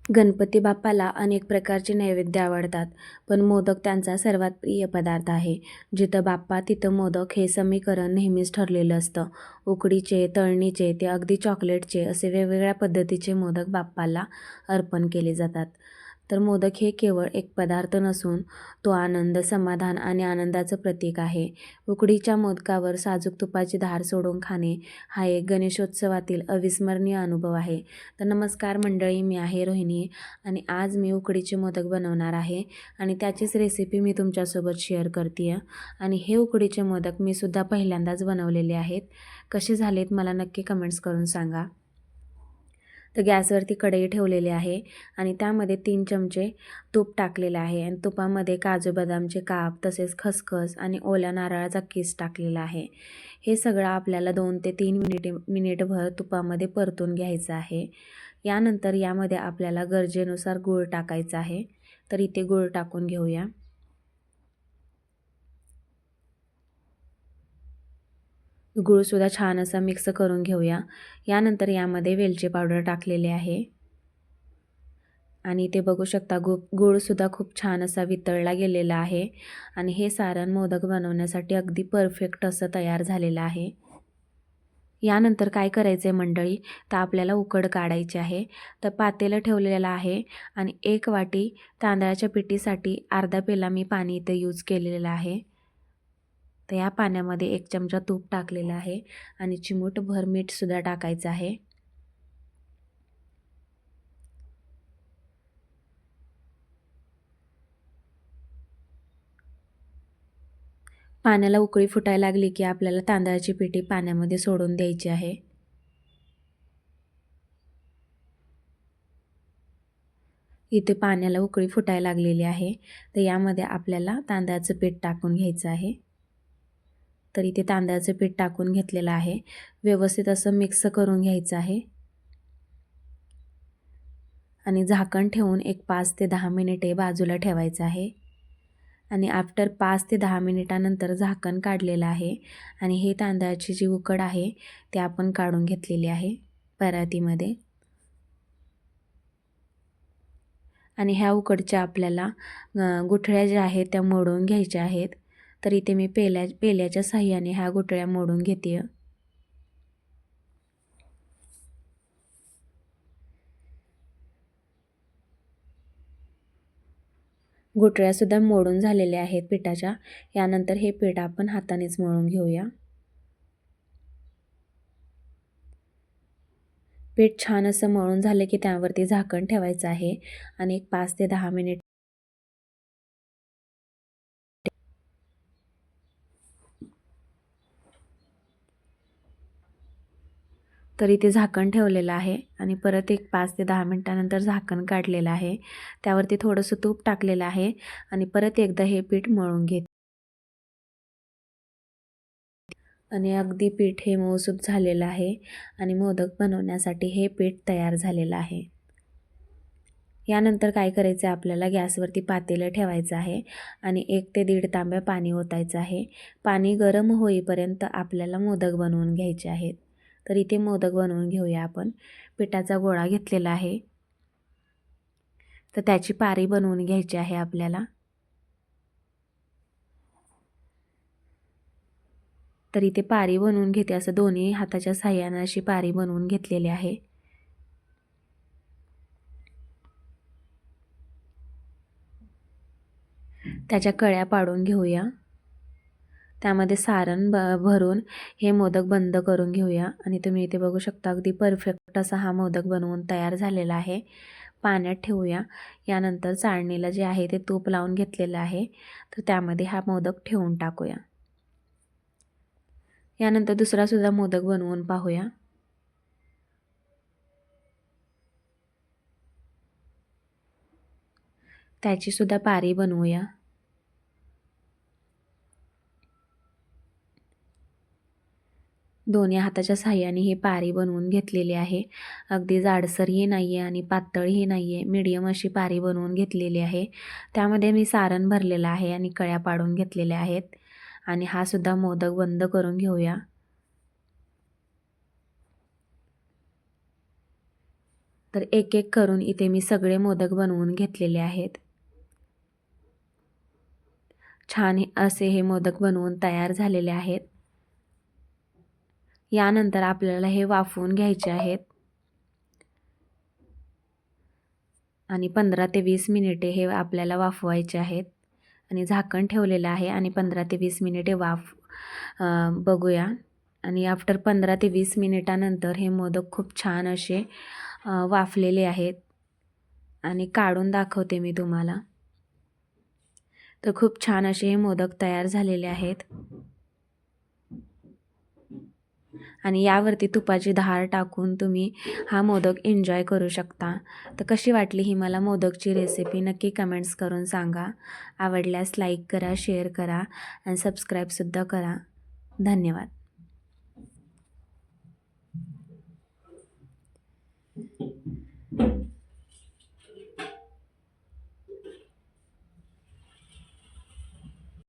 गणपती बाप्पाला अनेक प्रकारचे नैवेद्य आवडतात, पण मोदक त्यांचा सर्वात प्रिय पदार्थ आहे. जिथं बाप्पा तिथं मोदक हे समीकरण नेहमीच ठरलेलं असतं. उकडीचे, तळणीचे ते अगदी चॉकलेटचे असे वेगवेगळ्या पद्धतीचे मोदक बाप्पाला अर्पण केले जातात. तर मोदक हे केवळ एक पदार्थ नसून तो आनंद, समाधान आणि आनंदाचं प्रतीक आहे. उकडीच्या मोदकावर साजूक तुपाची धार सोडून खाणे हा एक गणेशोत्सवातील अविस्मरणीय अनुभव आहे. तर नमस्कार मंडळी, मी आहे रोहिणी आणि आज मी उकडीचे मोदक बनवणार आहे आणि त्याचीच रेसिपी मी तुमच्यासोबत शेअर करते आहे. आणि हे उकडीचे मोदक मी सुद्धा पहिल्यांदाच बनवलेले आहेत. कसे झालेत मला नक्की कमेंट्स करून सांगा. तर गॅसवरती कढई ठेवलेली आहे आणि त्यामध्ये 3 चमचे तूप टाकलेले आहे आणि तुपामध्ये काजू बदामचे काप तसेच खसखस आणि ओल्या नारळाचा किस टाकलेला आहे. हे सगळं आपल्याला 2 ते 3 मिनिटभर तुपामध्ये परतून घ्यायचं आहे. यानंतर यामध्ये आपल्याला गरजेनुसार गूळ टाकायचा आहे. तर इथे गूळ टाकून घेऊया. गूळसुद्धा छान असा मिक्स करून घेऊया. यानंतर यामध्ये वेलची पावडर टाकलेली आहे आणि इथे बघू शकता गूळसुद्धा खूप छान असा वितळला गेलेला आहे आणि हे सारण मोदक बनवण्यासाठी अगदी परफेक्ट असं तयार झालेलं आहे. यानंतर काय करायचं आहे मंडळी, तर आपल्याला उकड काढायची आहे. तर पातेलं ठेवलेलं आहे आणि 1 वाटी तांदळाच्या पिठीसाठी अर्धा पेला मी पाणी इथे यूज केलेलं आहे. तर या पाण्यामध्ये 1 चमचा तूप टाकलेलं आहे आणि चिमूटभर मीठसुद्धा टाकायचं आहे. पाण्याला उकळी फुटायला लागली की आपल्याला तांदळाची पिठी पाण्यामध्ये सोडून द्यायची आहे. इथे पाण्याला उकळी फुटायला लागलेली आहे. तर यामध्ये आपल्याला तांदळाचं पीठ टाकून घ्यायचं आहे. तर इथे तांदळाचं पीठ टाकून घेतलेलं आहे. व्यवस्थित असं मिक्स करून घ्यायचं आहे आणि झाकण ठेवून एक 5 ते 10 मिनिटे बाजूला ठेवायचं आहे. आणि आफ्टर 5 ते 10 मिनिटानंतर झाकण काढलेलं आहे आणि हे तांदळाची जी उकड आहे ते आपण काढून घेतलेली आहे परातीमध्ये. आणि ह्या उकडच्या आपल्याला गुठळ्या ज्या आहेत त्या मोडून घ्यायच्या आहेत. तर इथे मी पेल्याच्या साहाय्याने ह्या गुठळ्या मोडून घेते आहे. गुठळ्यासुद्धा मोडून झालेल्या आहेत पिठाच्या. यानंतर हे पीठ आपण हातानेच मळून घेऊया. पीठ छान असं मळून झालं की त्यावरती झाकण ठेवायचं आहे आणि एक 5 ते 10 मिनिट तर इथे झाकण ठेवलेलं आहे आणि परत एक 5 ते 10 मिनिटानंतर झाकण काढलेलं आहे. त्यावरती थोडंसं तूप टाकलेलं आहे आणि परत एकदा हे पीठ मळून घेते आणि अगदी पीठ हे मऊसूत झालेलं आहे आणि मोदक बनवण्यासाठी हे पीठ तयार झालेलं आहे. यानंतर काय करायचं आहे, आपल्याला गॅसवरती पातेलं ठेवायचं आहे आणि 1 ते 1.5 तांब्या पाणी ओतायचं आहे. पाणी गरम होईपर्यंत आपल्याला मोदक बनवून घ्यायचे आहेत. तर इथे मोदक बनवून घेऊया आपण. पिठाचा गोळा घेतलेला आहे तर त्याची पारी बनवून घ्यायची आहे आपल्याला. तर इथे पारी बनवून घेते, असं दोन्ही हाताच्या साहाय्याने अशी पारी बनवून घेतलेली आहे. त्याच्या कळ्या पाडून घेऊया. त्यामध्ये सारण भरून हे मोदक बंद करून घेऊया आणि तुम्ही इथे बघू शकता अगदी परफेक्ट असा हा मोदक बनवून तयार झालेला आहे. पाण्यात ठेवूया. यानंतर चाळणीला जे आहे ते तूप लावून घेतलेलं आहे तर त्यामध्ये हा मोदक ठेवून टाकूया. यानंतर दुसरासुद्धा मोदक बनवून पाहूया. त्याचीसुद्धा पारी बनवूया. दोन्ही हाताच्या साहाय्याने ही पारी बनवून घेतलेली आहे. अगदी जाडसरही नाही आहे आणि पातळही नाही आहे, मीडियम अशी पारी बनवून घेतलेली आहे. त्यामध्ये मी सारण भरलेलं आहे आणि कळ्या पाडून घेतलेल्या आहेत आणि हा सुद्धा मोदक बंद करून घेऊया. तर एक एक करून इथे मी सगळे मोदक बनवून घेतलेले आहेत. छान असे हे मोदक बनवून तयार झालेले आहेत. यानंतर आपल्याला हे वाफवून घ्यायचे आहेत आणि 15 ते 20 मिनिटे हे आपल्याला वाफवायचे आहेत आणि झाकण ठेवलेलं आहे आणि 15 ते 20 मिनिटे बघूया. आणि आफ्टर 15 ते 20 मिनिटानंतर हे मोदक खूप छान असे वाफलेले आहेत आणि काढून दाखवते मी तुम्हाला. तर खूप छान असे हे मोदक तयार झालेले आहेत आणि यावरती तुपाची धार टाकून तुम्ही हा मोदक एन्जॉय करू शकता. तर कशी वाटली ही मला मोदकची रेसिपी नक्की कमेंट्स करून सांगा. आवडल्यास लाईक करा, शेअर करा आणि सबस्क्राईबसुद्धा करा. धन्यवाद.